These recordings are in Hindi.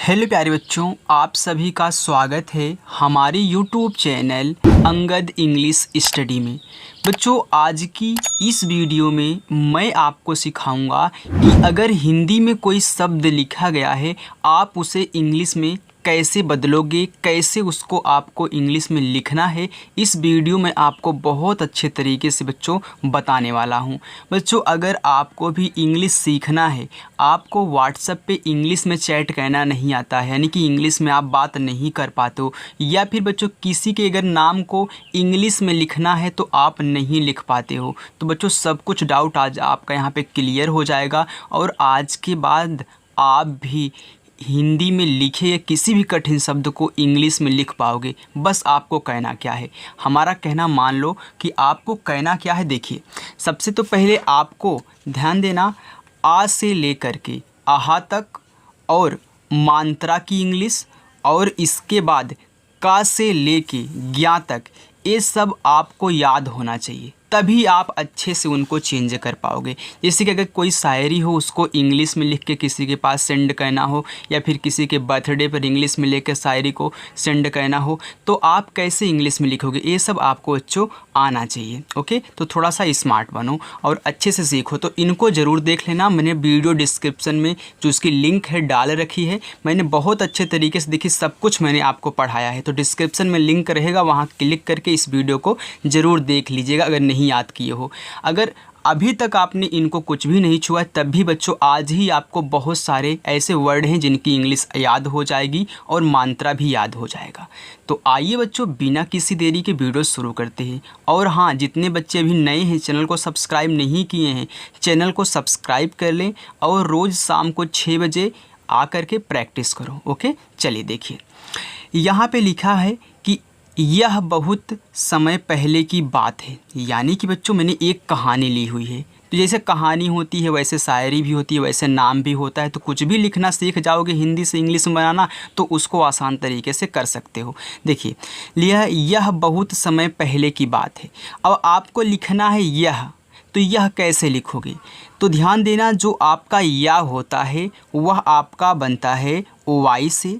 हेलो प्यारे बच्चों, आप सभी का स्वागत है हमारे YouTube channel Angad English study में। बच्चों, आज की इस वीडियो में मैं आपको सिखाऊंगा कि अगर हिंदी में कोई शब्द लिखा गया है आप उसे इंग्लिश में कैसे बदलोगे, कैसे उसको आपको इंग्लिश में लिखना है। इस वीडियो में आपको बहुत अच्छे तरीके से बच्चों बताने वाला हूं। बच्चों, अगर आपको भी इंग्लिश सीखना है, आपको व्हाट्सएप पे इंग्लिश में चैट करना नहीं आता है, यानी कि इंग्लिश में आप बात नहीं कर पाते हो, या फिर बच्चों किसी के अगर नाम को इंग्लिश में लिखना है तो आप नहीं लिख पाते हो, तो बच्चों सब कुछ डाउट आज आपका यहाँ पे क्लियर हो जाएगा। और आज के बाद आप भी हिंदी में लिखे या किसी भी कठिन शब्द को इंग्लिश में लिख पाओगे। बस आपको कहना क्या है, हमारा कहना मान लो कि आपको कहना क्या है। देखिए, सबसे तो पहले आपको ध्यान देना, आ से लेकर के आहा तक और मात्रा की इंग्लिश, और इसके बाद का से लेके ज्ञा तक, ये सब आपको याद होना चाहिए, तभी आप अच्छे से उनको चेंज कर पाओगे। जैसे कि अगर कोई शायरी हो उसको इंग्लिश में लिख के किसी के पास सेंड करना हो, या फिर किसी के बर्थडे पर इंग्लिश में लेकर शायरी को सेंड करना हो, तो आप कैसे इंग्लिश में लिखोगे, ये सब आपको बच्चों आना चाहिए। ओके, तो थोड़ा सा स्मार्ट बनो और अच्छे से सीखो। तो इनको ज़रूर देख लेना, मैंने वीडियो डिस्क्रिप्शन में जो उसकी लिंक है डाल रखी है। मैंने बहुत अच्छे तरीके से देखिए सब कुछ मैंने आपको पढ़ाया है, तो डिस्क्रिप्शन में लिंक रहेगा, वहाँ क्लिक करके इस वीडियो को ज़रूर देख लीजिएगा अगर नहीं याद किए हो। अगर अभी तक आपने इनको कुछ भी नहीं छुआ तब भी बच्चों आज ही आपको बहुत सारे ऐसे वर्ड हैं जिनकी इंग्लिश याद हो जाएगी और मात्रा भी याद हो जाएगा। तो आइए बच्चों, बिना किसी देरी के वीडियो शुरू करते हैं। और हाँ, जितने बच्चे अभी नए हैं, चैनल को सब्सक्राइब नहीं किए हैं, चैनल को सब्सक्राइब कर लें और रोज़ शाम को 6 बजे आकर के प्रैक्टिस करो। ओके, चलिए देखिए, यहाँ पे लिखा है कि यह बहुत समय पहले की बात है। यानी कि बच्चों मैंने एक कहानी ली हुई है, तो जैसे कहानी होती है वैसे शायरी भी होती है, वैसे नाम भी होता है। तो कुछ भी लिखना सीख जाओगे हिंदी से इंग्लिश में बनाना, तो उसको आसान तरीके से कर सकते हो। देखिए, यह बहुत समय पहले की बात है। अब आपको लिखना है यह, तो यह कैसे लिखोगे, तो ध्यान देना, जो आपका या होता है वह आपका बनता है वाई से।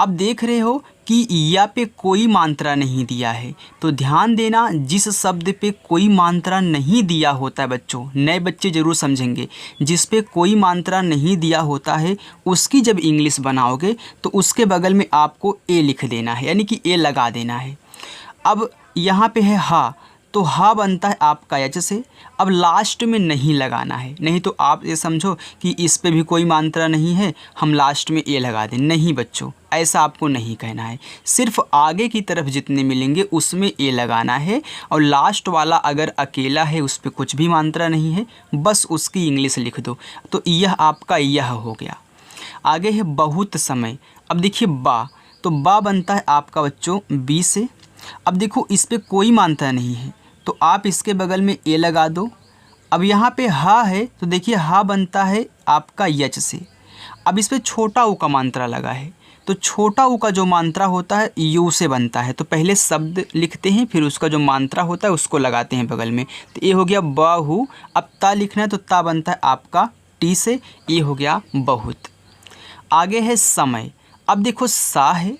अब देख रहे हो कि या पे कोई मात्रा नहीं दिया है, तो ध्यान देना, जिस शब्द पे कोई मात्रा नहीं दिया होता है बच्चों, नए बच्चे ज़रूर समझेंगे, जिस पे कोई मात्रा नहीं दिया होता है उसकी जब इंग्लिश बनाओगे तो उसके बगल में आपको ए लिख देना है, यानी कि ए लगा देना है। अब यहाँ पे है हा, तो हा बनता है आपका एच से। अब लास्ट में नहीं लगाना है, नहीं तो आप ये समझो कि इस पे भी कोई मात्रा नहीं है, हम लास्ट में ए लगा दें। नहीं बच्चों, ऐसा आपको नहीं कहना है। सिर्फ आगे की तरफ जितने मिलेंगे उसमें ए लगाना है, और लास्ट वाला अगर अकेला है उस पर कुछ भी मात्रा नहीं है, बस उसकी इंग्लिश लिख दो। तो यह आपका यह हो गया। आगे है बहुत समय। अब देखिए बा, तो बा बनता है आपका बच्चों बी से। अब देखो इस पर कोई मात्रा नहीं है, तो आप इसके बगल में ए लगा दो। अब यहाँ पे हा है, तो देखिए हा बनता है आपका यच से। अब इस पर छोटा ऊ का मात्रा लगा है, तो छोटा ऊ का जो मात्रा होता है यू से बनता है। तो पहले शब्द लिखते हैं, फिर उसका जो मात्रा होता है उसको लगाते हैं बगल में। तो ये हो गया बाहू। अब ता लिखना है, तो ता बनता है आपका टी से। ये हो गया बहुत। आगे है समय। अब देखो सा है,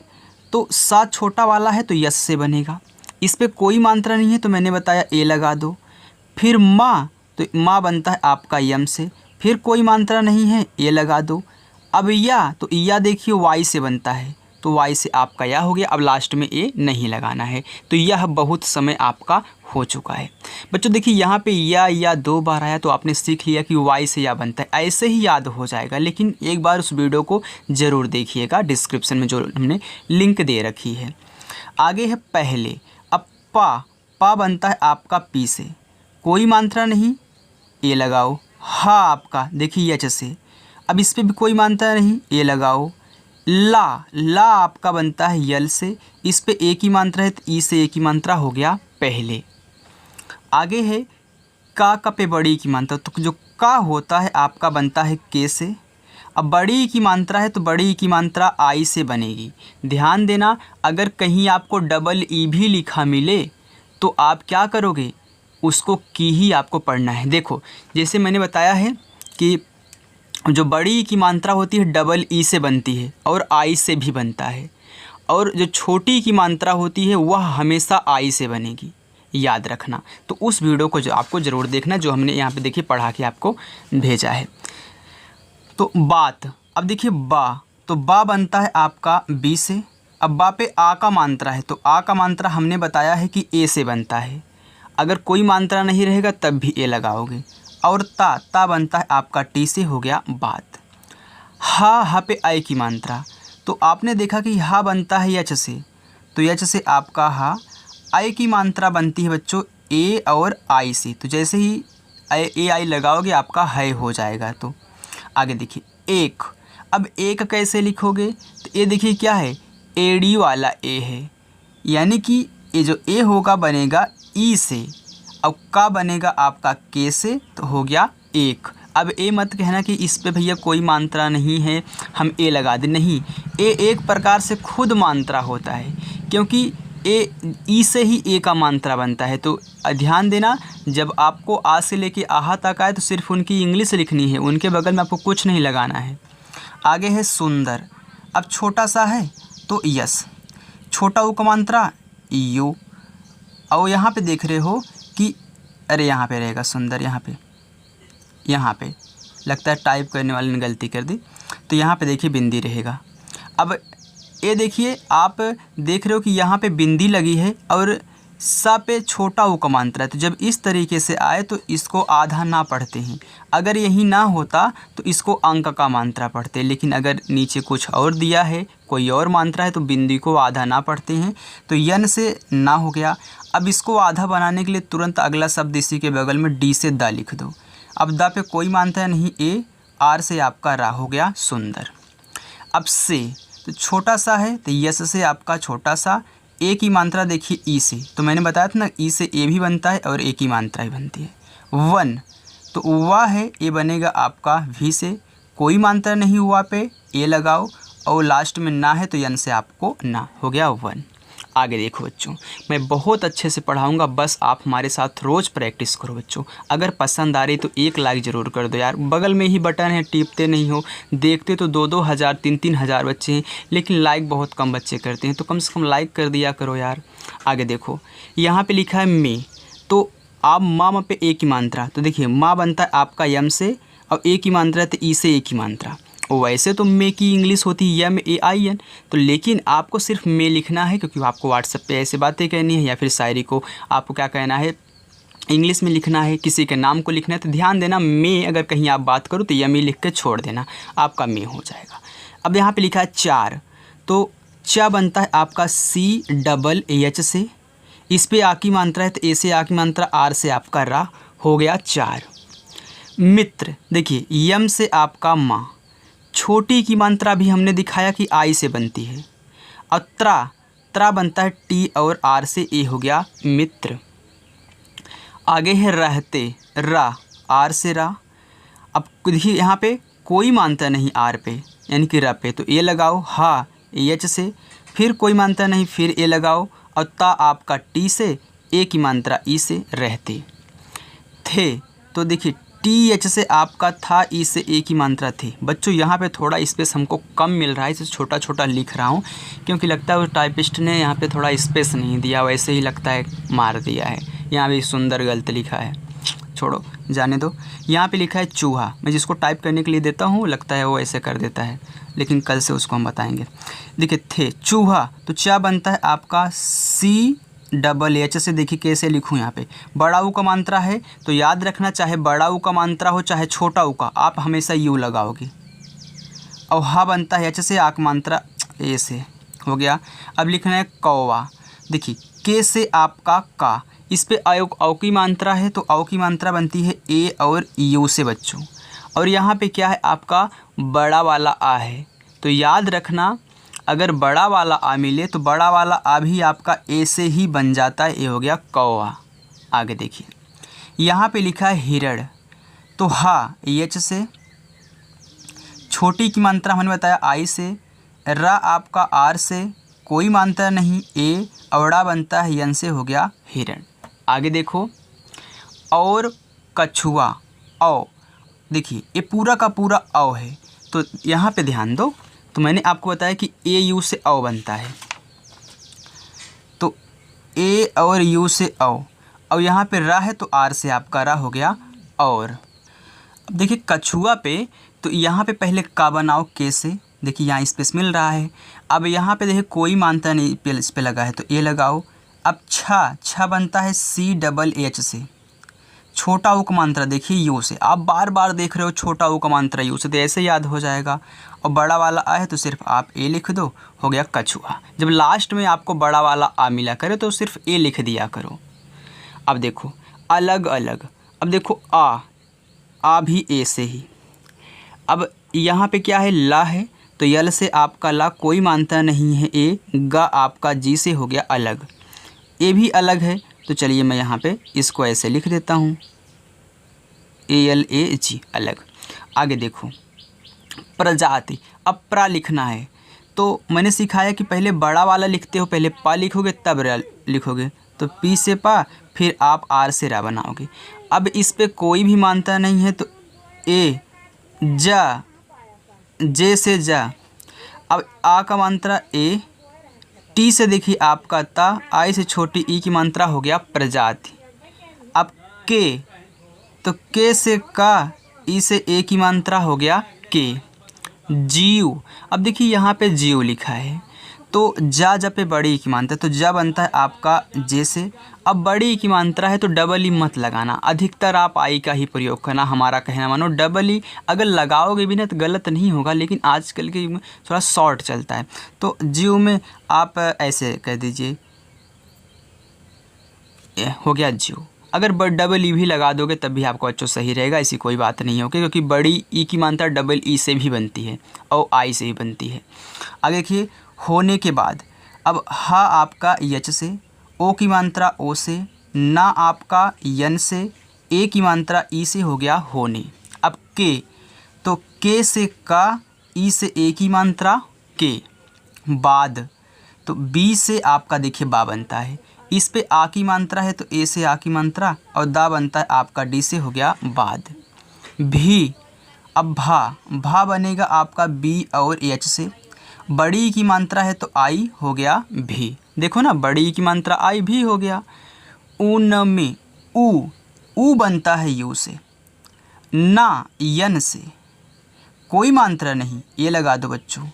तो सा छोटा वाला है तो यस से बनेगा। इस पे कोई मात्रा नहीं है, तो मैंने बताया ए लगा दो। फिर माँ, तो माँ बनता है आपका यम से। फिर कोई मात्रा नहीं है, ए लगा दो। अब या, तो या देखिए वाई से बनता है, तो वाई से आपका या हो गया। अब लास्ट में ए नहीं लगाना है। तो यह बहुत समय आपका हो चुका है। बच्चों देखिए, यहाँ पे या 2 बार आया, तो आपने सीख लिया कि वाई से या बनता है। ऐसे ही याद हो जाएगा, लेकिन एक बार उस वीडियो को ज़रूर देखिएगा, डिस्क्रिप्शन में जो हमने लिंक दे रखी है। आगे है पहले। अब पा बनता है आपका पी से, कोई मात्रा नहीं, ए लगाओ। हा आपका देखिए एच से। अब इस पर भी कोई मात्रा नहीं, ए लगाओ। ला आपका बनता है यल से। इस पे ए की मात्रा है, तो ई से ए की मात्रा हो गया पहले। आगे है का पे बड़ी की मात्रा, तो जो का होता है आपका बनता है के से। अब बड़ी की मात्रा है, तो बड़ी की मात्रा आई से बनेगी। ध्यान देना, अगर कहीं आपको डबल ई भी लिखा मिले तो आप क्या करोगे, उसको की ही आपको पढ़ना है। देखो जैसे मैंने बताया है कि जो बड़ी की मात्रा होती है डबल ई से बनती है और आई से भी बनता है, और जो छोटी की मात्रा होती है वह हमेशा आई से बनेगी, याद रखना। तो उस वीडियो को जो आपको ज़रूर देखना, जो हमने यहाँ पे देखिए पढ़ा के आपको भेजा है। तो बात, अब देखिए बा, तो बा बनता है आपका बी से। अब बा पे आ का मात्रा है, तो आ का मात्रा हमने बताया है कि ए से बनता है। अगर कोई मात्रा नहीं रहेगा तब भी ए लगाओगे। और ता बनता है आपका टी से, हो गया बात। हा पे आई की मात्रा, तो आपने देखा कि हा बनता है यच से, तो यच से आपका हा। आई की मात्रा बनती है बच्चों ए और आई से, तो जैसे ही ए आई लगाओगे आपका है हो जाएगा। तो आगे देखिए एक, अब एक कैसे लिखोगे, तो ये देखिए क्या है, एडी वाला ए है, यानी कि ये जो ए होगा बनेगा ई से, अब का बनेगा आपका के से, तो हो गया एक। अब ए मत कहना कि इस पे भैया कोई मात्रा नहीं है हम ए लगा दें, नहीं, ए एक प्रकार से खुद मात्रा होता है, क्योंकि ए ई से ही ए का मात्रा बनता है। तो ध्यान देना, जब आपको आ से लेके आहा तक आए तो सिर्फ उनकी इंग्लिश लिखनी है, उनके बगल में आपको कुछ नहीं लगाना है। आगे है सुंदर, अब छोटा सा है तो यस, छोटा ऊ का मात्रा यू। और यहाँ पे देख रहे हो कि अरे यहाँ पे रहेगा सुंदर, यहाँ पे लगता है टाइप करने वाले ने गलती कर दी, तो यहाँ पे देखिए बिंदी रहेगा। अब ये देखिए आप देख रहे हो कि यहाँ पे बिंदी लगी है और सा पे छोटा ऊ का मात्रा है, तो जब इस तरीके से आए तो इसको आधा ना पढ़ते हैं। अगर यही ना होता तो इसको अंक का मात्रा पढ़ते, लेकिन अगर नीचे कुछ और दिया है, कोई और मात्रा है, तो बिंदी को आधा ना पढ़ते हैं। तो यन से ना हो गया। अब इसको आधा बनाने के लिए तुरंत अगला शब्द इसी के बगल में डी से दा लिख दो। अब दा पे कोई मात्रा नहीं, ए, आर से आपका रा, हो गया सुंदर। अब से, तो छोटा सा है तो यस से आपका छोटा सा। ए की मात्रा देखिए ई से, तो मैंने बताया था ना ई से ए भी बनता है और ए की मात्रा ही बनती है। वन, तो वाह है, ए बनेगा आपका वी से, कोई मात्रा नहीं हुआ पे ए लगाओ, और लास्ट में ना है तो यन से आपको ना, हो गया वन। आगे देखो बच्चों, मैं बहुत अच्छे से पढ़ाऊंगा, बस आप हमारे साथ रोज़ प्रैक्टिस करो बच्चों। अगर पसंद आ रही तो एक लाइक ज़रूर कर दो यार, बगल में ही बटन है, टिपते नहीं हो। देखते तो 2-2 हज़ार 3-3 हज़ार बच्चे हैं, लेकिन लाइक बहुत कम बच्चे करते हैं, तो कम से कम लाइक कर दिया करो यार। आगे देखो, यहाँ पे लिखा है मे, तो आप माँ पे ए की मात्रा, तो देखिए माँ बनता है आपका यम से, और ए की मात्रा है तो ई से ए की मात्रा। वैसे तो मे की इंग्लिश होती है यम ए आई एन, तो लेकिन आपको सिर्फ मे लिखना है, क्योंकि आपको व्हाट्सएप पे ऐसे बातें कहनी है, या फिर शायरी को आपको क्या कहना है, इंग्लिश में लिखना है, किसी के नाम को लिखना है। तो ध्यान देना, मे अगर कहीं आप बात करो तो यम ही लिख के छोड़ देना, आपका मे हो जाएगा। अब यहाँ पे लिखा है चार, तो चा बनता है आपका सी डबल एच से, इस पे आ की मात्रा है तो ए से आ की मात्रा, आर से आपका रा, हो गया चार। मित्र, देखिए यम से आपका माँ, छोटी की मात्रा भी हमने दिखाया कि आई से बनती है। और त्रा बनता है टी और आर से, ए हो गया मित्र। आगे है रहते, रा, आर से रा। अब देखिए यहाँ पे कोई मात्रा नहीं आर पे, यानी कि रा पे, तो ए लगाओ। हा एच से, फिर कोई मात्रा नहीं, फिर ए लगाओ। और ता आपका टी से, ए की मात्रा ई से, रहते। थे, तो देखिए टी एच से आपका था, ई से ए की मात्रा थी। बच्चों यहाँ पे थोड़ा स्पेस हमको कम मिल रहा है, इसे छोटा छोटा लिख रहा हूँ, क्योंकि लगता है वो टाइपिस्ट ने यहाँ पे थोड़ा स्पेस नहीं दिया, वैसे ही लगता है मार दिया है। यहाँ भी सुंदर गलत लिखा है, छोड़ो जाने दो। यहाँ पे लिखा है चूहा, मैं जिसको टाइप करने के लिए देता हूँ लगता है वो ऐसे कर देता है, लेकिन कल से उसको हम बताएंगे। देखिए थे, चूहा, तो चा बनता है आपका सी डबल एच से। देखिए कैसे लिखूँ, यहाँ पे बड़ा ऊ का मात्रा है, तो याद रखना चाहे बड़ा ऊ का मात्रा हो चाहे छोटा ऊ का, आप हमेशा यू लगाओगे। और हा बनता है एच से, आक मात्रा ए से, हो गया। अब लिखना है कौवा, देखिए के से आपका का, इस पे औ की मात्रा है तो औ की मात्रा बनती है ए और यू से बच्चों। और यहाँ पे क्या है आपका बड़ा वाला आ है, तो याद रखना अगर बड़ा वाला आ मिले तो बड़ा वाला आ भी आपका ए से ही बन जाता है, ये हो गया कौवा। आगे देखिए यहाँ पे लिखा है हिरण, तो हा एच से, छोटी की मात्रा हमने बताया आई से, रा आपका आर से, कोई मात्रा नहीं ए, अवड़ा बनता है यन से, हो गया हिरण। आगे देखो और कछुआ, देखिए ये पूरा का पूरा अव है, तो यहाँ पे ध्यान दो। तो मैंने आपको बताया कि ए यू से अव बनता है, तो ए और यू से अव। अब यहाँ पे रा है तो आर से आपका रा हो गया और। अब देखिए कछुआ पे, तो यहाँ पे पहले का बनाओ के से, देखिए यहाँ स्पेस मिल रहा है। अब यहाँ पे देखिए कोई मानता नहीं इस पे लगा है तो ए लगाओ। अब छा बनता है सी डबल एच से, छोटा ऊ का मात्रा देखिए यू से। आप बार बार देख रहे हो छोटा ऊ का मात्रा यू से, तो ऐसे याद हो जाएगा। और बड़ा वाला आ है तो सिर्फ आप ए लिख दो, हो गया कछुआ। जब लास्ट में आपको बड़ा वाला आ मिला करे तो सिर्फ ए लिख दिया करो। अब देखो अलग अलग, अब देखो आ भी ए से ही। अब यहाँ पे क्या है ला है, तो यल से आपका ला कोई मानता नहीं है ए, गा आपका जी से हो गया अलग, ए भी अलग है। तो चलिए मैं यहाँ पे इसको ऐसे लिख देता हूँ ALAG अलग। आगे देखो प्रजाति, अब प्रा लिखना है तो मैंने सिखाया कि पहले बड़ा वाला लिखते हो, पहले पा लिखोगे तब रा लिखोगे, तो पी से पा फिर आप आर से रा बनाओगे। अब इस पे कोई भी मानता नहीं है तो ए जा, जे से जा। अब आ का मात्रा ए, टी से देखिए आपका ता, आई से छोटी ई की मात्रा हो गया प्रजाति। अब के, तो के से का, ई से ए की मात्रा हो गया के। जीव, अब देखिए यहाँ पे जीव लिखा है तो जा जब पे बड़ी ई की मात्रा है तो जा बनता है आपका जे से। अब बड़ी ई की मात्रा है तो डबल ई मत लगाना, अधिकतर आप आई का ही प्रयोग करना, हमारा कहना मानो। डबल ई अगर लगाओगे भी ना तो गलत नहीं होगा, लेकिन आजकल के युग में थोड़ा शॉर्ट चलता है। तो जीव में आप ऐसे कह दीजिए हो गया जीव। अगर डबल ई भी लगा दोगे तब भी आपको बच्चों सही रहेगा, ऐसी कोई बात नहीं होगी, क्योंकि बड़ी ई की मात्रा डबल ई से भी बनती है और आई से भी बनती है। आगे देखिए होने के बाद, अब हा आपका यच से, ओ की मात्रा ओ से, ना आपका यन से, ए की मात्रा ई से हो गया होने। अब के, तो के से का, ई से ए की मात्रा के। बाद, तो बी से आपका देखिए बा बनता है, इस पे आ की मात्रा है तो ए से आ की मात्रा, और दा बनता है आपका डी से हो गया बाद। भी, अब भा बनेगा आपका बी और एच से, बड़ी की मात्रा है तो आई हो गया भी। देखो ना बड़ी की मात्रा आई भी हो गया। ऊन में ऊ बनता है यू से, ना यन से, कोई मात्रा नहीं ये लगा दो बच्चों।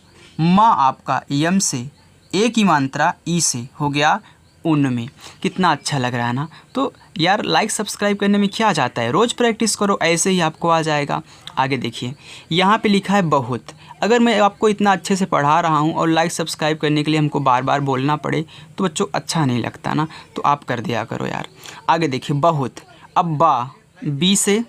माँ आपका यम से, ए की मात्रा ई से हो गया उनमें। कितना अच्छा लग रहा है ना। तो यार लाइक सब्सक्राइब करने में क्या जाता है, रोज़ प्रैक्टिस करो, ऐसे ही आपको आ जाएगा। आगे देखिए यहाँ पे लिखा है बहुत। अगर मैं आपको इतना अच्छे से पढ़ा रहा हूँ और लाइक सब्सक्राइब करने के लिए हमको बार बार बोलना पड़े तो बच्चों अच्छा नहीं लगता ना, तो आप कर दिया करो यार। आगे देखिए बहुत, अब बा, बी से,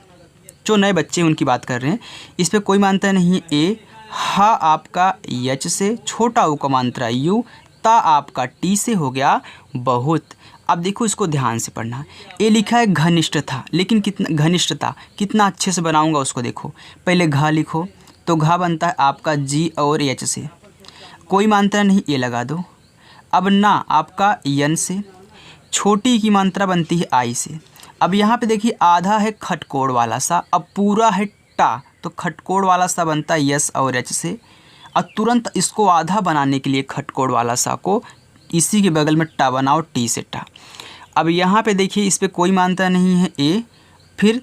जो नए बच्चे उनकी बात कर रहे हैं, इस पर कोई मानता नहीं है ए। हा आपका यच से, छोटा ऊ का मात्रा यू, ता आपका टी से हो गया बहुत। अब देखो इसको ध्यान से पढ़ना। ये लिखा है घनिष्ठता, लेकिन कितना घनिष्ठता कितना अच्छे से बनाऊंगा उसको देखो। पहले घा लिखो तो घा बनता है आपका जी और एच से, कोई मात्रा नहीं ये लगा दो। अब ना आपका यन से, छोटी की मात्रा बनती है आई से। अब यहाँ पे देखिए आधा है खटकोड़ वाला सा, अब पूरा है टा, तो खटकोड़ वाला सा बनता है यस और एच से। और तुरंत इसको आधा बनाने के लिए खटकोड़ वाला सा को इसी के बगल में टा बनाओ, टी से टा। अब यहाँ पे देखिए इस पर कोई मात्रा नहीं है ए, फिर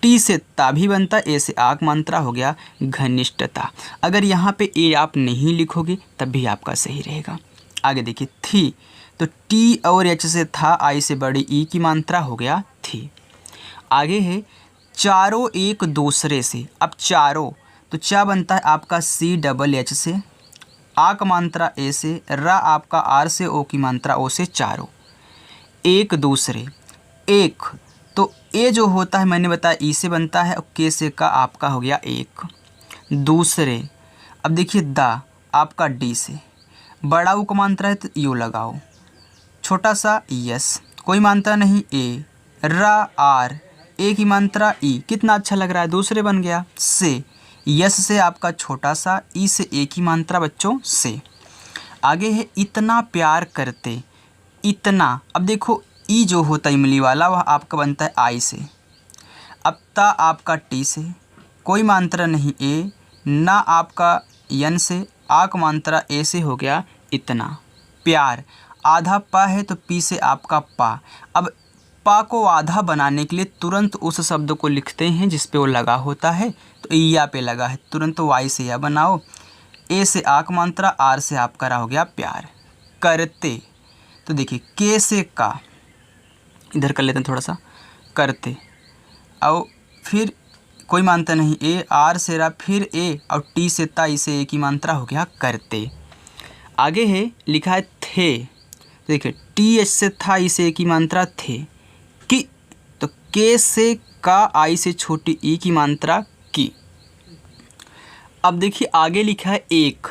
टी से ता भी बनता, ए से आक मात्रा हो गया घनिष्ठता। अगर यहाँ पे ए आप नहीं लिखोगे तब भी आपका सही रहेगा। आगे देखिए थी, तो टी और एच से था, आई से बड़ी ई की मात्रा हो गया थी। आगे है चारों एक दूसरे से। अब चारों, तो चा बनता है आपका सी डबल एच से, आ का मात्रा ए से, रा आपका आर से, ओ की मात्रा ओ से, चारों एक दूसरे। एक, तो ए जो होता है मैंने बताया ई से बनता है, और के से का आपका हो गया एक। दूसरे, अब देखिए दा आपका डी से, बड़ा ऊ का मात्रा है तो यू लगाओ, छोटा सा यस, कोई मात्रा नहीं ए, रा आर, ए की मात्रा ई, कितना अच्छा लग रहा है, दूसरे बन गया। से, यस से आपका छोटा सा, ई से ए की मात्रा बच्चों से। आगे है इतना प्यार करते, इतना, अब देखो ई जो होता है इमली वाला वह आपका बनता है आई से। अब ता आपका टी से, कोई मात्रा नहीं ए, ना आपका यन से, आक मात्रा ए से हो गया इतना। प्यार, आधा प है तो पी से आपका पा। अब पा को आधा बनाने के लिए तुरंत उस शब्द को लिखते हैं जिस पे वो लगा होता है, तो या पे लगा है, तुरंत वाई से या बनाओ, ए से आक मात्रा, आर से आपका रहा हो गया प्यार। करते, तो देखिए के से का, इधर कर लेते हैं थोड़ा सा, करते, और फिर कोई मात्रा नहीं ए, आर से रहा, फिर ए, और टी से ता, इसे ए की मात्रा हो गया करते। आगे है लिखा है थे, देखिए टी एच से था, इसे ए की मात्रा थे। कि, तो के से का, आई से छोटी ई की मात्रा की। अब देखिए आगे लिखा है एक,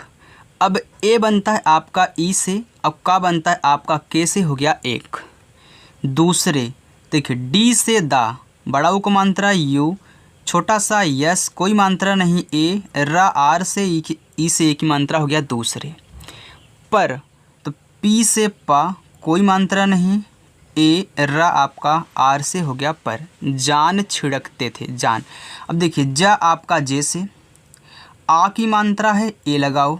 अब ए बनता है आपका ई से, अब का बनता है आपका के से, हो गया एक। दूसरे, देखिए डी से दा, बड़ा ऊ को मात्रा यू, छोटा सा यस, कोई मात्रा नहीं ए, रा आर से ई से ए की मात्रा हो गया दूसरे। पर, तो पी से पा, कोई मात्रा नहीं ए, रा आपका आर से हो गया पर। जान छिड़कते थे, जान। अब देखिए जा आपका जे से, आ की मात्रा है ए लगाओ,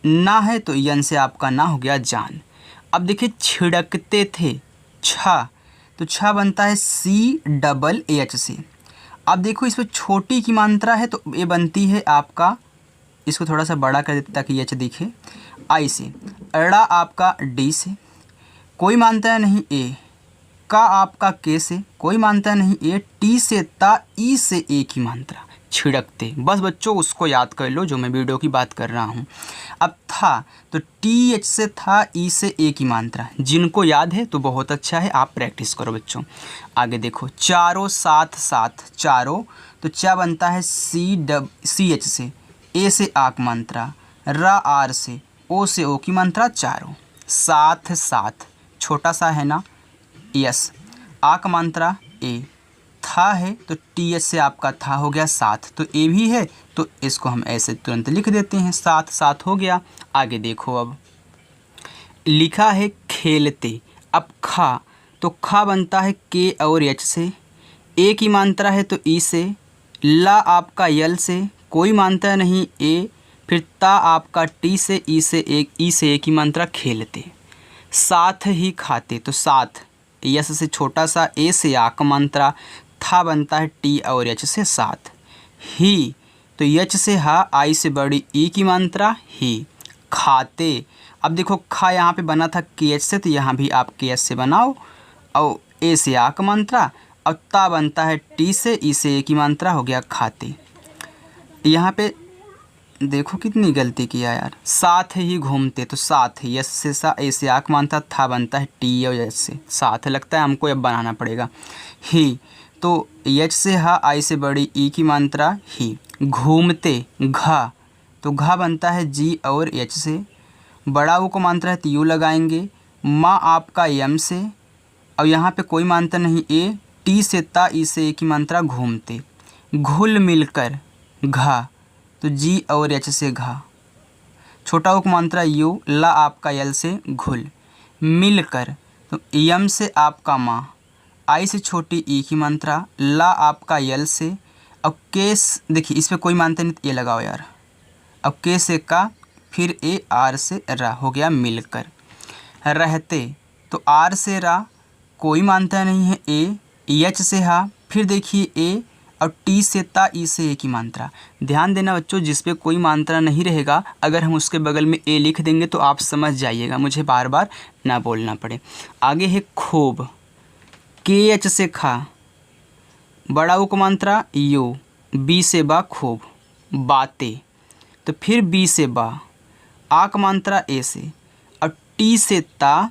ना है तो यन से आपका ना हो गया जान। अब देखिए छिड़कते थे, छा, तो छा बनता है सी डबल एच से। अब देखो इस पर छोटी की मात्रा है तो ये बनती है आपका, इसको थोड़ा सा बड़ा कर देते ताकि एच दिखे, आई से। अड़ा आपका डी से, कोई मात्रा नहीं ए, का आपका के से, कोई मात्रा नहीं ए, टी से ता, ई से ए की मात्रा, छिड़कते। बस बच्चों उसको याद कर लो जो मैं वीडियो की बात कर रहा हूँ। अब था, तो टी एच से था, ई से ए की मात्रा, जिनको याद है तो बहुत अच्छा है, आप प्रैक्टिस करो बच्चों। आगे देखो चारों साथ साथ, चारों, तो चा बनता है सी एच से, ए से आक मात्रा, रा आर से, ओ से ओ की मात्रा चारों। साथ साथ, छोटा सा है ना, यस, आक मात्रा ए, था है तो टी एच से आपका था हो गया साथ, तो ए भी है तो इसको हम ऐसे तुरंत लिख देते हैं, साथ साथ हो गया। आगे देखो अब लिखा है खेलते। अब खा, तो खा बनता है के और एच से, ए की मात्रा है तो ई से, ला आपका यल से, कोई मात्रा नहीं ए, फिर ता आपका टी से, ई से ए की मात्रा खेलते। साथ ही खाते, तो साथ, यस से छोटा सा, ए से आक मात्रा, था बनता है टी और एच से साथ। ही, तो एच से हा, आई से बड़ी ई की मात्रा ही, खाते। अब देखो खा यहाँ पे बना था के एच से, तो यहाँ भी आप के एच से बनाओ, और ए से आक मात्रा, अब ता बनता है टी से, ई से ए की मात्रा हो गया खाते। यहाँ पे देखो कितनी गलती किया यार, साथ ही घूमते, तो साथ, यस से सा, ए से आक मात्रा, था बनता है टी और एच से साथ, लगता है हमको अब बनाना पड़ेगा। ही, तो एच से हा, आई से बड़ी ई की मात्रा ही, घूमते। घा, तो घा बनता है जी और एच से, बड़ा वो को मात्रा है तो यू लगाएंगे, माँ आपका यम से, और यहाँ पे कोई मात्रा नहीं ए, टी से ता, ई से ए की मात्रा घूमते। घुल मिलकर, घा, तो जी और एच से घा, छोटा उक मात्रा यू, ला आपका यल से घुल। मिलकर, तो यम से आपका माँ, आई से छोटी ई की मात्रा, ला आपका यल से, अब केस, देखिए इस पर कोई मात्रा नहीं, ये लगाओ यार, अब के से का, फिर ए, आर से रा, हो गया मिलकर। रहते, तो आर से रा, कोई मात्रा नहीं है ए, एच से हा, फिर देखिए ए, और टी से ता, ई से ए की मात्रा। ध्यान देना बच्चों, जिस पे कोई मात्रा नहीं रहेगा अगर हम उसके बगल में ए लिख देंगे तो आप समझ जाइएगा, मुझे बार बार ना बोलना पड़े। आगे है खूब, के एच से खा, बड़ा उक मात्रा यू, बी से बा खूब। बातें, तो फिर बी से बा, आक मात्रा ए से, और टी से ता,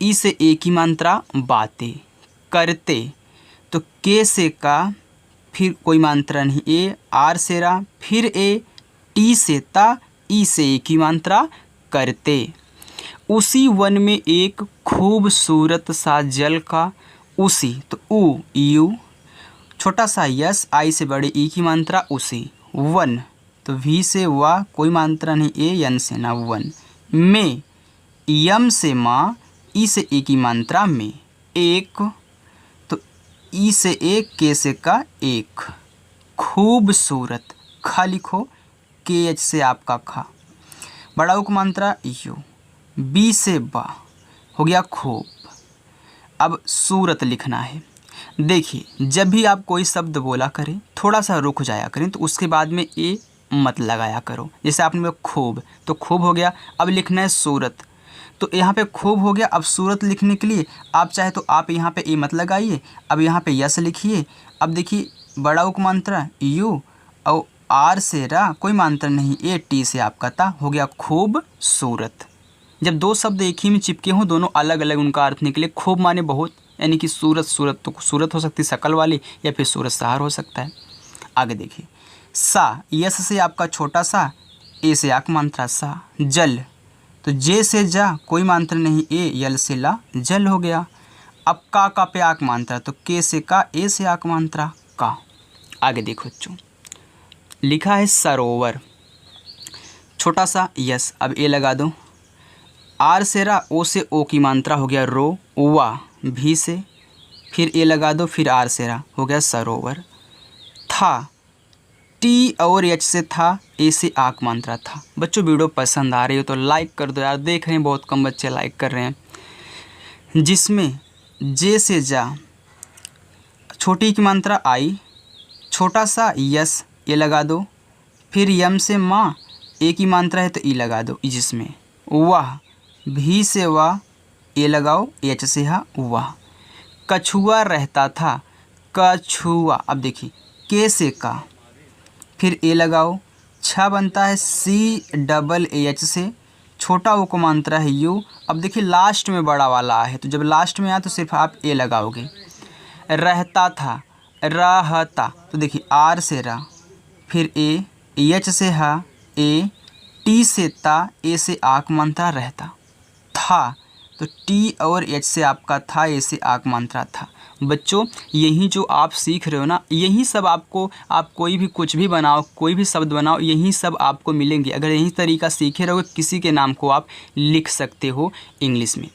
ई से ए की मात्रा बातें। करते, तो के से का, फिर कोई मात्रा नहीं ए, आर से रा, फिर ए, टी से ता, ई से ए की मात्रा करते। उसी वन में एक खूबसूरत सा जल का, उसी, तो ऊ यू, छोटा सा यस, आई से बड़े ई की मात्रा उसी। वन, तो वी से वा, कोई मात्रा नहीं ए, यन से ना, वन। में, यम से माँ, ई से ए की मात्रा में। एक, तो ई से एक, के से का एक। खूबसूरत, खा लिखो, के एच से आपका खा। बड़ा उक मात्रा यू, बी से बा, हो गया खूब। अब सूरत लिखना है। देखिए जब भी आप कोई शब्द बोला करें थोड़ा सा रुक जाया करें, तो उसके बाद में ए मत लगाया करो। जैसे आपने बोला खूब, तो खूब हो गया। अब लिखना है सूरत, तो यहाँ पे खूब हो गया। अब सूरत लिखने के लिए आप चाहे तो आप यहाँ पे ए मत लगाइए, अब यहाँ पे यस लिखिए। अब देखिए बड़ा उक मात्रा यू और आर से रा, कोई मात्रा नहीं, ए टी से आपका ता, हो गया खूब सूरत। जब दो शब्द एक ही में चिपके हों, दोनों अलग अलग उनका अर्थ निकले, खूब माने बहुत, यानी कि सूरत, सूरत तो सूरत हो सकती है शकल वाली, या फिर सूरत सहार हो सकता है। आगे देखिए सा, यस से आपका छोटा सा, ए से आक मात्रा सा। जल, तो जे से जा, कोई मात्रा नहीं, ए यल से ला, जल हो गया। अब का पे आक मात्रा, तो के से का, ए से आक मात्रा का। आगे देखो बच्चों, लिखा है सरोवर, छोटा सा यस, अब ए लगा दो। आर से रा, ओ से ओ की मात्रा, हो गया रो, वा भी से, फिर ए लगा दो, फिर आर से रा, हो गया सरोवर। था, टी और एच से था, ए से आक मात्रा था। बच्चों वीडियो पसंद आ रही हो तो लाइक कर दो यार, देख रहे हैं बहुत कम बच्चे लाइक कर रहे हैं। जिसमें जे से जा, छोटी की मात्रा आई, छोटा सा यस, ए लगा दो। फिर यम से माँ, ए की मात्रा है तो ई लगा दो। जिसमें वाह, भी से वाह, ए लगाओ, एच से हा, वाह। कछुआ रहता था, कछुआ। अब देखिए के से का, फिर ए लगाओ। छा बनता है सी डबल ए एच से, छोटा ओ को मात्रा है यू। अब देखिए लास्ट में बड़ा वाला है, तो जब लास्ट में आया तो सिर्फ आप ए लगाओगे। रहता था, रहता, तो देखिए आर से रा, फिर ए, एच से हा, ए, टी से ता, ए से आक मात्रा रहता। था, तो टी और एच से आपका था, ए से आक मात्रा था। बच्चों यही जो आप सीख रहे हो ना, यही सब आपको, आप कोई भी कुछ भी बनाओ, कोई भी शब्द बनाओ, यही सब आपको मिलेंगे। अगर यही तरीका सीखे रहोगे, किसी के नाम को आप लिख सकते हो इंग्लिश में।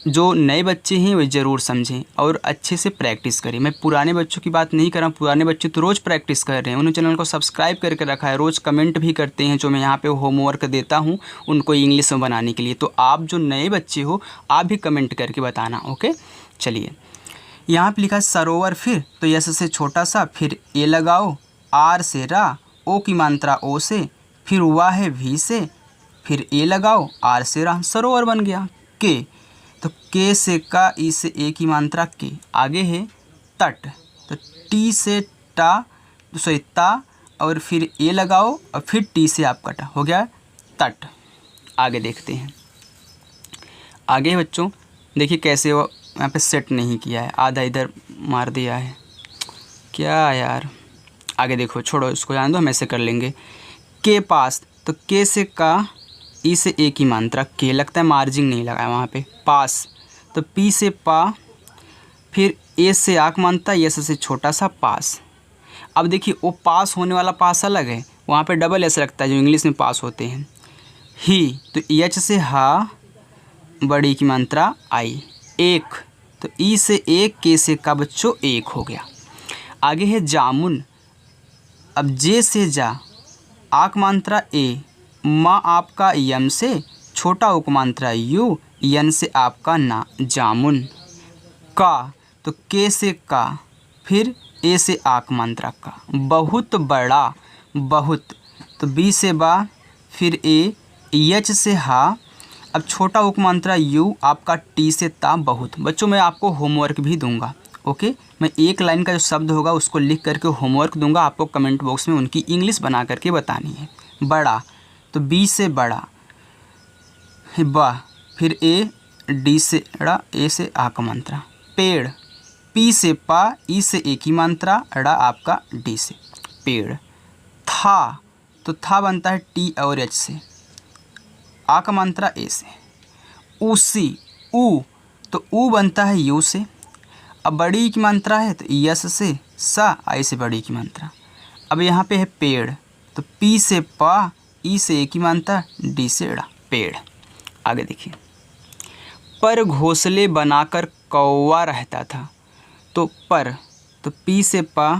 जो नए बच्चे हैं वे ज़रूर समझें और अच्छे से प्रैक्टिस करें। मैं पुराने बच्चों की बात नहीं कर रहा हूँ, पुराने बच्चे तो रोज़ प्रैक्टिस कर रहे हैं, उन्होंने चैनल को सब्सक्राइब करके रखा है, रोज़ कमेंट भी करते हैं, जो मैं यहाँ पे होमवर्क देता हूँ उनको इंग्लिश में बनाने के लिए। तो आप जो नए बच्चे हो आप भी कमेंट करके बताना, ओके। चलिए यहाँ पे लिखा है सरोवर, फिर तो यस से छोटा सा, फिर ए लगाओ, आर से रा, ओ की मात्रा ओ से, फिर वाह है भी से, फिर ए लगाओ, आर से रा, सरोवर बन गया। के, तो के से का, ई से ए की मात्रा के। आगे है तट, तो टी से टा, सॉरी ता, और फिर ए लगाओ और फिर टी से आपका टा, हो गया तट। आगे देखते हैं। आगे बच्चों देखिए कैसे वो यहाँ पे सेट नहीं किया है, आधा इधर मार दिया है, क्या यार। आगे देखो, छोड़ो इसको, जान दो, हम ऐसे कर लेंगे। के पास, तो के से का, ई से ए की मात्रा के, लगता है मार्जिन नहीं लगाया वहाँ पे। पास, तो पी से पा, फिर ए से आक मात्रा, यस से छोटा सा पास। अब देखिए वो पास होने वाला पास अलग है, वहाँ पे डबल एस लगता है जो इंग्लिश में पास होते हैं। ही, तो एच से हा, बड़ी की मात्रा आई। एक, तो ई से एक, के से का, बच्चों एक हो गया। आगे है जामुन, अब जे से जा, आक मात्रा ए, माँ आपका यम से, छोटा उक मात्रा यू, यन से आपका ना, जामुन। का, तो के से का, फिर ए से आक मात्रा का। बहुत बड़ा, बहुत, तो बी से बा, फिर ए, एच से हा, अब छोटा उक मात्रा यू, आपका टी से ता, बहुत। बच्चों मैं आपको होमवर्क भी दूंगा, ओके। मैं एक लाइन का जो शब्द होगा उसको लिख करके होमवर्क दूंगा, आपको कमेंट बॉक्स में उनकी इंग्लिश बना करके बतानी है। बड़ा, तो बी से बड़ा, बा, फिर ए, डी से ड़ा, ए से आ का मात्रा। पेड़, पी से पा, ई से ए की मात्रा, ड़ा आपका डी से, पेड़। था, तो था बनता है टी और एच से, आ का मात्रा ए से। उसी, ऊ, तो ऊ बनता है यू से। अब बड़ी की मात्रा है तो यस से, सा, आई से बड़ी की मात्रा। अब यहाँ पे है पेड़, तो पी से पा, ई से ए की मात्रा, डी से ड़ा, पेड़। आगे देखिए, पर घोंसले बनाकर कौवा रहता था, तो पर, तो पी से पा,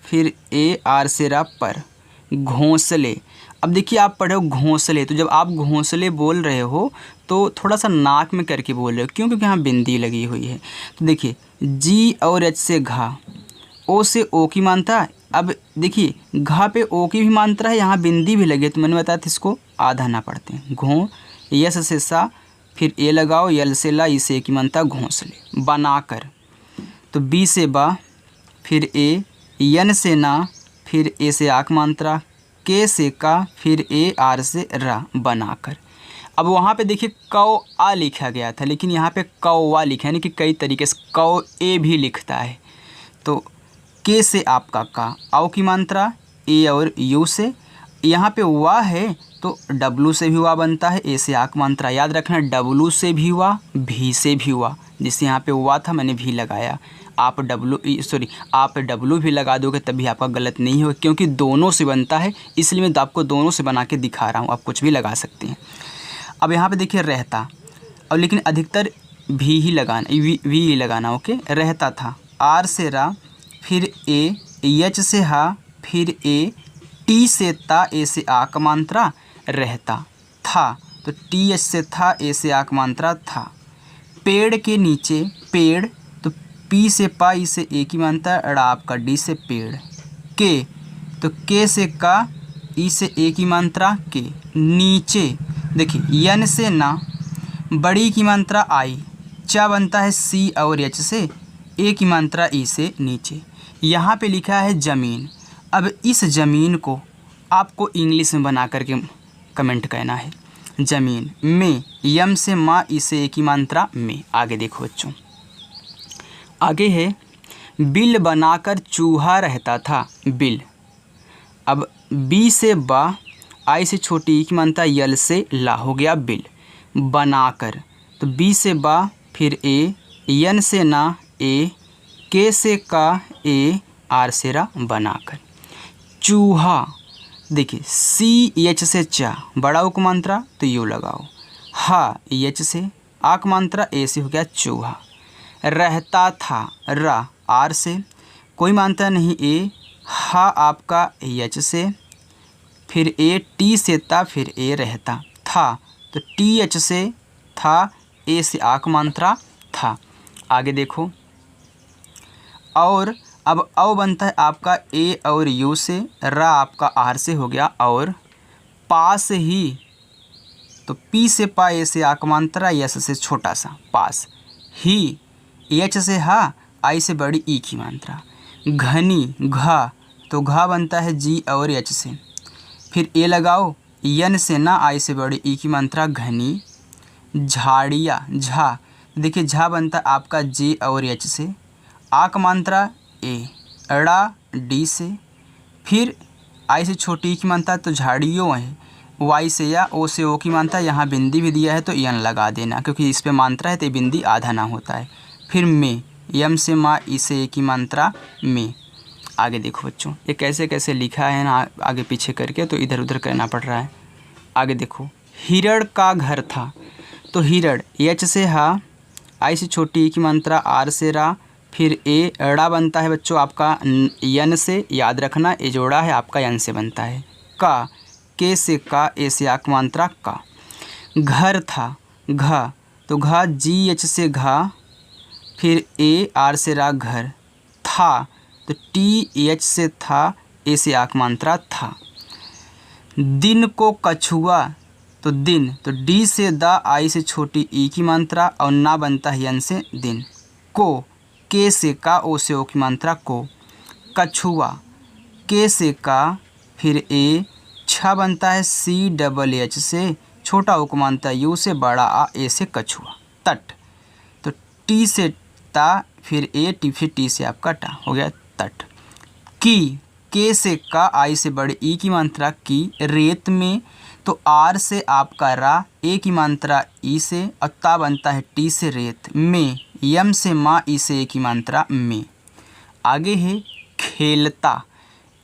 फिर ए, आर से रा, पर। घोंसले। अब देखिए आप पढ़े हो घोंसले, तो जब आप घोंसले बोल रहे हो तो थोड़ा सा नाक में करके बोल रहे हो, क्यों? क्योंकि यहाँ बिंदी लगी हुई है। तो देखिए जी और एच से घा, ओ से ओ की मात्रा। अब देखिए घा पे ओ की भी मात्रा है, यहाँ बिंदी भी लगी है, तो मैंने बताया था इसको आधा ना पढ़ते हैं। घों, यस से सा, फिर ए लगाओ, यल से ला, ई से ए की मात्रा घोंसले। बनाकर, तो बी से बा, फिर ए, यन से ना, फिर ए से आक मात्रा, के से का, फिर ए, आर से रा, बनाकर। अब वहाँ पे देखिए कौ आ लिखा गया था, लेकिन यहाँ पे कौवा लिखा है, यानी कि कई तरीके से कौ ए भी लिखता है। तो के से आपका का, औ की मात्रा, ए और यू से, यहाँ पे वा है तो डब्लू से भी वा बनता है, ए से आक मात्रा। याद रखना डब्लू से भी वा, भी से भी वा, जिससे यहाँ पे वा था मैंने भी लगाया। आप डब्लू भी लगा दोगे तभी आपका गलत नहीं होगा, क्योंकि दोनों से बनता है, इसलिए मैं आपको दोनों से बना के दिखा रहा हूँ। आप कुछ भी लगा सकते हैं। अब यहाँ पे देखिए रहता, और लेकिन अधिकतर भी ही लगाना, वी ही लगाना। ओके, रहता था, आर से रा, फिर ए, एच से हा, फिर ए, टी से ता, ए से आक मात्रा, रहता था, तो टी एच से था, ए से आक मात्रा था। पेड़ के नीचे, पेड़, तो पी से पा, ई से ए की मात्रा, अड़ा आपका डी से पेड़। के, तो के से का, ई से ए की मात्रा के। नीचे देखिए यन से ना, बड़ी की मात्रा आई, चा बनता है सी और एच से, ए की मात्रा ई से नीचे। यहाँ पे लिखा है ज़मीन। अब इस ज़मीन को आपको इंग्लिश में बना करके कमेंट करना है। ज़मीन में, यम से माँ, ई से ए की मात्रा में। आगे देखो बच्चों, आगे है बिल बनाकर चूहा रहता था, बिल। अब बी से बा, आई से छोटी ई की मात्रा, यल से ला, हो गया बिल। बनाकर, तो बी से बा, फिर ए, यन से ना, ए, के से का, ए, आर से रा, बनाकर। चूहा, देखिए सी एच से चा, बड़ा उक मात्रा तो यू लगाओ, हा एच से आक मात्रा, ए से हो गया चूहा। रहता था, रा आर से, कोई मात्रा नहीं, ए, हा आपका एच से, फिर ए, टी से ता, फिर ए, रहता था, तो टी एच से था, ए से आक मात्रा था। आगे देखो, और अब औ बनता है आपका ए और यू से, रा आपका आर से हो गया, और पास ही, तो पी से पा, ए से आक मात्रा, यस से छोटा सा, पास ही, एच से हा, आई से बड़ी ई की मात्रा। घनी, घा, तो घा बनता है जी और एच से, फिर ए लगाओ, यन से ना, आई से बड़ी ई की मात्रा, घनी। झाड़िया, झा, देखिए झा बनता है आपका जे और एच से, आक मात्रा ए, अड़ा डी से, फिर आई से छोटी की मात्रा तो झाड़ियों है, वाई से या ओ से ओ की मात्रा, यहाँ बिंदी भी दिया है तो यन लगा देना, क्योंकि इस पे मात्रा है तो बिंदी आधा ना होता है। फिर में, यम से माँ, ई से ए की मात्रा में। आगे देखो बच्चों, ये कैसे कैसे लिखा है ना, आगे पीछे करके, तो इधर उधर करना पड़ रहा है। आगे देखो, हिरण का घर था, तो हिरण एच से हा, आई से छोटी ई की मात्रा, आर से रा, फिर ए, अड़ा बनता है बच्चों आपका यन से, याद रखना ए जोड़ा है आपका यन से बनता है। का, के से का, ए से आक मात्रा का। घर था, घा, तो घा जी एच से घा, फिर ए, आर से रा, घर था, तो टी एच से था, ए से आक मात्रा था। दिन को कछुआ, तो दिन, तो डी से दा, आई से छोटी ई की मात्रा, और ना बनता है यन से दिन। को, के से का, ओ से ओ की मात्रा को। कछुआ, के से का, फिर ए, छा बनता है सी डबल एच से, छोटा ओ को मात्रा यू से, बड़ा आ, ए से कछुआ। तट, तो टी से ता, फिर ए, टी, फिर टी से आपका टा, हो गया तट। की, के से का, आई से बड़े ई की मात्रा की। रेत में, तो आर से आपका रा, ए की मात्रा ई से, और ता बनता है टी से रेत। में, यम से माँ, ई से ए की मात्रा में। आगे है खेलता,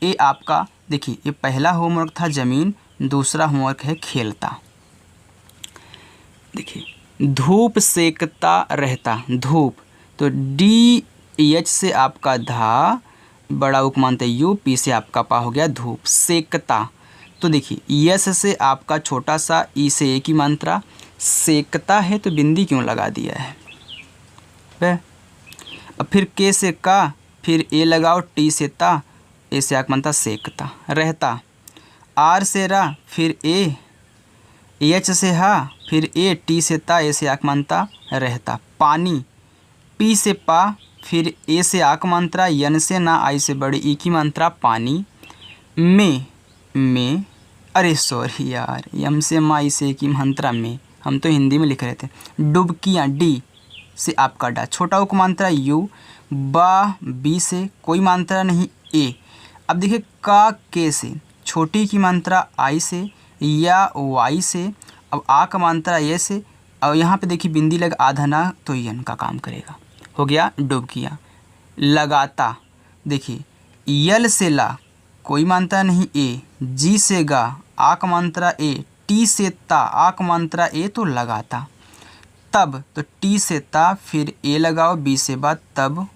ए आपका देखिए, ये पहला होमवर्क था ज़मीन, दूसरा होमवर्क है खेलता। देखिए धूप सेकता रहता, धूप, तो डी एच से आपका धा, बड़ा उक मानते यू, पी से आपका पा हो गया धूप। सेकता, तो देखिए यस से आपका छोटा सा ई से ए की मात्रा, सेकता है तो बिंदी क्यों लगा दिया है वह। अब फिर के से का, फिर ए लगाओ, टी से ता, ए से आक मानता सेकता। रहता, आर से रा, फिर ए, एच से हा, फिर ए, टी से ता, ए से आक मानता रहता। पानी, पी से पा, फिर ए से आक मात्रा, यन से ना, आई से बड़ी ई की मात्रा पानी। में, अरे सॉरी यार, यम से मा, ई से ए की मात्रा में, हम तो हिंदी में लिख रहे थे। डुबकियाँ, डी से आपका डा, छोटा उक मात्रा यू, बा, बी से कोई मात्रा नहीं ए। अब देखिए का, के से छोटी की मात्रा आई से या वाई से, अब आ का मात्रा ये से, और यहाँ पे देखिए बिंदी लग आधा ना, तो यन का काम करेगा। हो गया डुबकियाँ। लगाता, देखिए यल से ला, कोई मात्रा नहीं ए, जी से गा, आ का मात्रा ए, टी से ता, आ का मात्रा ए, तो लगाता। तब, तो टी से ता, फिर ए लगाओ, बी से बा, तब।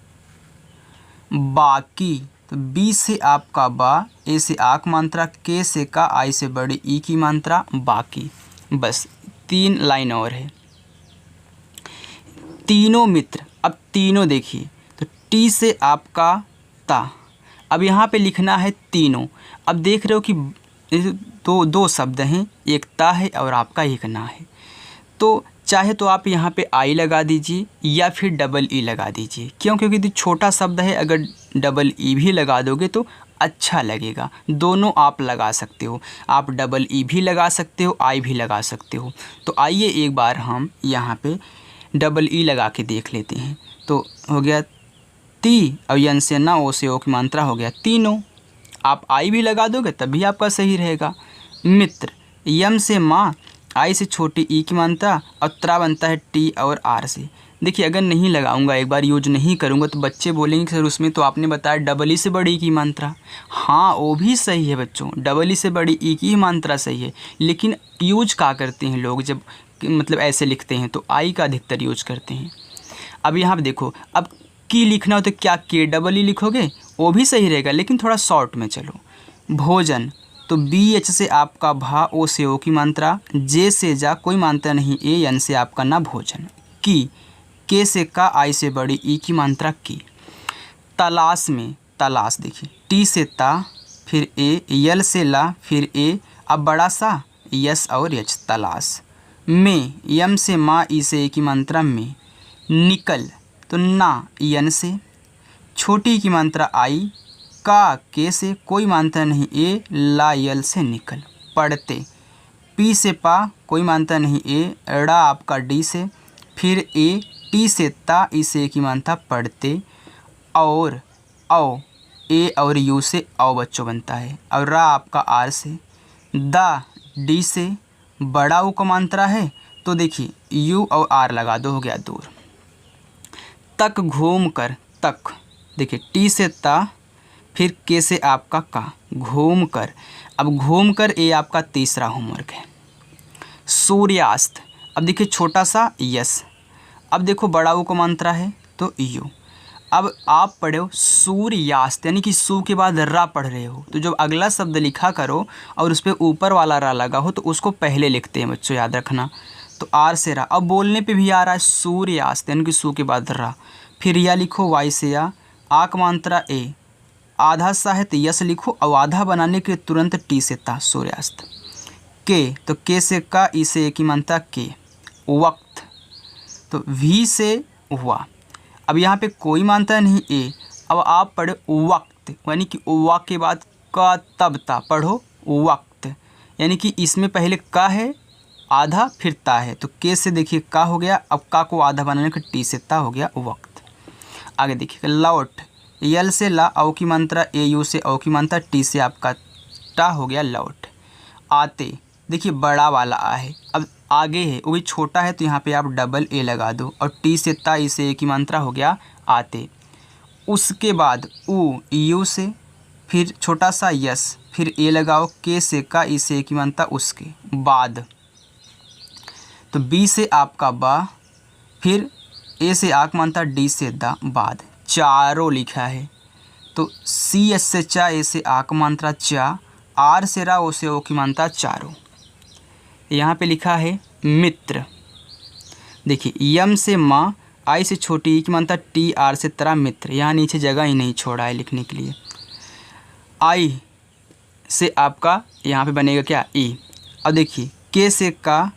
बाकी, तो बी से आपका बा, ए से आक मात्रा, के से का, आई से बड़ी ई की मात्रा बाकी। बस 3 लाइन और है। तीनों मित्र, अब तीनों देखिए, तो टी से आपका ता, अब यहाँ पे लिखना है तीनों। अब देख रहे हो कि दो शब्द हैं, एक ता है और आपका एक ना है, तो चाहे तो आप यहाँ पे आई लगा दीजिए या फिर डबल ई लगा दीजिए। क्यों? क्योंकि छोटा शब्द है, अगर डबल ई भी लगा दोगे तो अच्छा लगेगा। दोनों आप लगा सकते हो, आप डबल ई भी लगा सकते हो, आई भी लगा सकते हो। तो आइए एक बार हम यहाँ पे डबल ई लगा के देख लेते हैं। तो हो गया ती, और यन से ना, ओ से ओ की मात्रा हो गया तीनों। आप आई भी लगा दोगे तब भी आपका सही रहेगा। मित्र, यम से माँ, आई से छोटी ई की मात्रा, और त्रा बनता है टी और आर से। देखिए अगर नहीं लगाऊंगा, एक बार यूज नहीं करूंगा, तो बच्चे बोलेंगे कि सर उसमें तो आपने बताया डबल ई से बड़ी ई की मात्रा। हाँ वो भी सही है बच्चों, डबल ई से बड़ी ई की ही मात्रा सही है, लेकिन यूज क्या करते हैं लोग जब मतलब ऐसे लिखते हैं तो आई का अधिकतर यूज करते हैं। अब यहाँ पे देखो, अब की लिखना हो तो क्या के डबल ई लिखोगे, वो भी सही रहेगा, लेकिन थोड़ा शॉर्ट में चलो। भोजन, तो बी एच से आपका भा, ओ से ओ की मात्रा, जे से जा, कोई मात्रा नहीं ए, एन से आपका ना भोजन। की, के से का, आई से बड़ी ई की मात्रा की। तलाश में, तलाश देखिए टी से ता, फिर ए, यल से ला, फिर ए, अब बड़ा सा यस और यच, तलाश। में, यम से माँ, ई से ए की मात्रा में। निकल, तो ना, यन से, छोटी की मात्रा आई, का, के से, कोई मात्रा नहीं ए, ला, यल से निकल। पढ़ते, पी से पा, कोई मात्रा नहीं ए, ड़ा आपका डी से, फिर ए, टी से ता, ई से ए की मात्रा पढ़ते। और औ, ए और यू से औ बच्चों बनता है, और रा आपका आर से। दा, डी से, बड़ा ऊ का मात्रा है, तो देखिए यू और आर लगा दो, हो गया दूर। तक घूम कर, तक देखिए टी से ता, फिर के से आपका का, घूम कर। अब घूम कर ये आपका तीसरा होमवर्क है। सूर्यास्त, अब देखिए छोटा सा यस, अब देखो बड़ा ऊ को मात्रा है तो यू। अब आप पढ़े हो सूर्यास्त, यानी कि सू के बाद रा पढ़ रहे हो, तो जब अगला शब्द लिखा करो और उस पर ऊपर वाला रा लगा हो तो उसको पहले लिखते हैं बच्चों, याद रखना। तो आर से रा, अब बोलने पे भी आ रहा है सूर्यास्त, यानी कि सू के बाद रा। फिर या लिखो वाई से या, आक मात्रा ए, आधा सा है तो यस लिखो, और आधा बनाने के तुरंत टी से ता, सूर्यास्त। के, तो के से का, ई से ए की मात्रा के। वक्त, तो वी से हुआ, अब यहाँ पे कोई मात्रा नहीं ए, अब आप पढ़ो वक्त, यानी कि वा के बाद का तब ता, पढ़ो वक्त, यानी कि इसमें पहले का है आधा फिर ता है, तो के से देखिए का हो गया, अब का को आधा बनाने का टी से ता हो गया वक्त। आगे देखिए लौट, यल से ला, औ की मात्रा ए, यू से औ की मात्रा, टी से आपका टा हो गया लौट। आते, देखिए बड़ा वाला आ है, अब आगे है वो भी छोटा है तो यहाँ पे आप डबल ए लगा दो, और टी से ता, ई से ए की मात्रा हो गया आते। उसके बाद ऊ, यू से, फिर छोटा सा यस, फिर ए लगाओ, के से का, ई से ए की मात्रा उसके बाद। तो बी से आपका बा, फिर ए से आक मात्रा, डी से दा, बाद। चारों लिखा है, तो सी एस से चा, ए से आ की मात्रा चा, आर से रा, ओ से ओ की मात्रा चारो। यहाँ पे लिखा है मित्र। देखिए यम से माँ, आई से छोटी, ई की मात्रा टी, आर से तरा, मित्र। यहाँ नीचे जगह ही नहीं छोड़ा है लिखने के लिए। आई से आपका यहाँ पे बनेगा क्या, ई। अब देखिए के से का,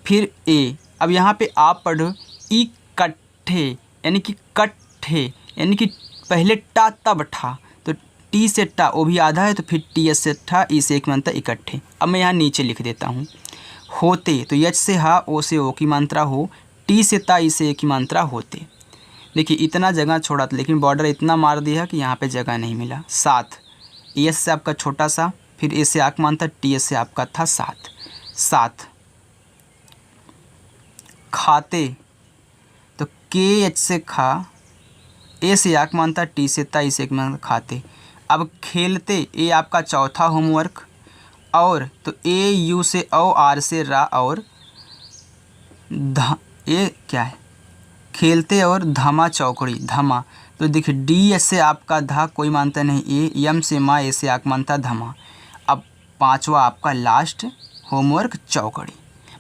फिर ए। अब यहाँ पे आप पढ़ो इकट्ठे, यानी कि कट्ठे, यानी कि पहले टा तब ठा, तो टी से टा वो भी आधा है, तो फिर टी एस से ठा, ई से एक मात्रा इकट्ठे। अब मैं यहाँ नीचे लिख देता हूँ होते, तो यच से हा, ओ से ओ की मात्रा हो, टी से ता, ई से ए की मात्रा होते। देखिए इतना जगह छोड़ा था, लेकिन बॉर्डर इतना मार दिया कि यहाँ पे जगह नहीं मिला। साथ, एस से आपका छोटा सा, फिर ए से आक मात्रा, टी एस से आपका था साथ, साथ। खाते, तो के एच से खा, ए से आक मात्रा, टी से ता, ई से एक मात्रा, खाते। अब खेलते, ए आपका चौथा होमवर्क। और तो ए यू से औ, आर से रा, और ध, ए क्या है, खेलते, और धमा चौकड़ी, धमा। तो देखिए डी एस से आपका धा, कोई मानता नहीं, ए, यम से माँ, ए से आक मानता धमा। अब पांचवा आपका लास्ट होमवर्क चौकड़ी।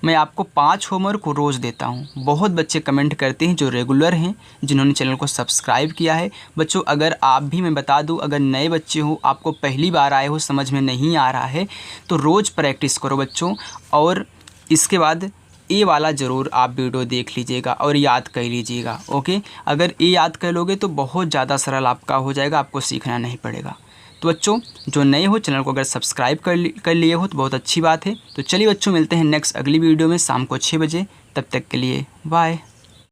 मैं आपको 5 होमवर्क रोज़ देता हूँ। बहुत बच्चे कमेंट करते हैं जो रेगुलर हैं, जिन्होंने चैनल को सब्सक्राइब किया है। बच्चों अगर आप भी, मैं बता दूँ, अगर नए बच्चे हो, आपको पहली बार आए हो, समझ में नहीं आ रहा है, तो रोज़ प्रैक्टिस करो बच्चों। और इसके बाद ए वाला ज़रूर आप वीडियो देख लीजिएगा और याद कर लीजिएगा। ओके, अगर ए याद कर लोगे तो बहुत ज़्यादा सरल आपका हो जाएगा, आपको सीखना नहीं पड़ेगा। तो बच्चों जो नए हो, चैनल को अगर सब्सक्राइब कर लिए हो तो बहुत अच्छी बात है। तो चलिए बच्चों, मिलते हैं नेक्स्ट अगली वीडियो में शाम को 6 बजे। तब तक के लिए बाय।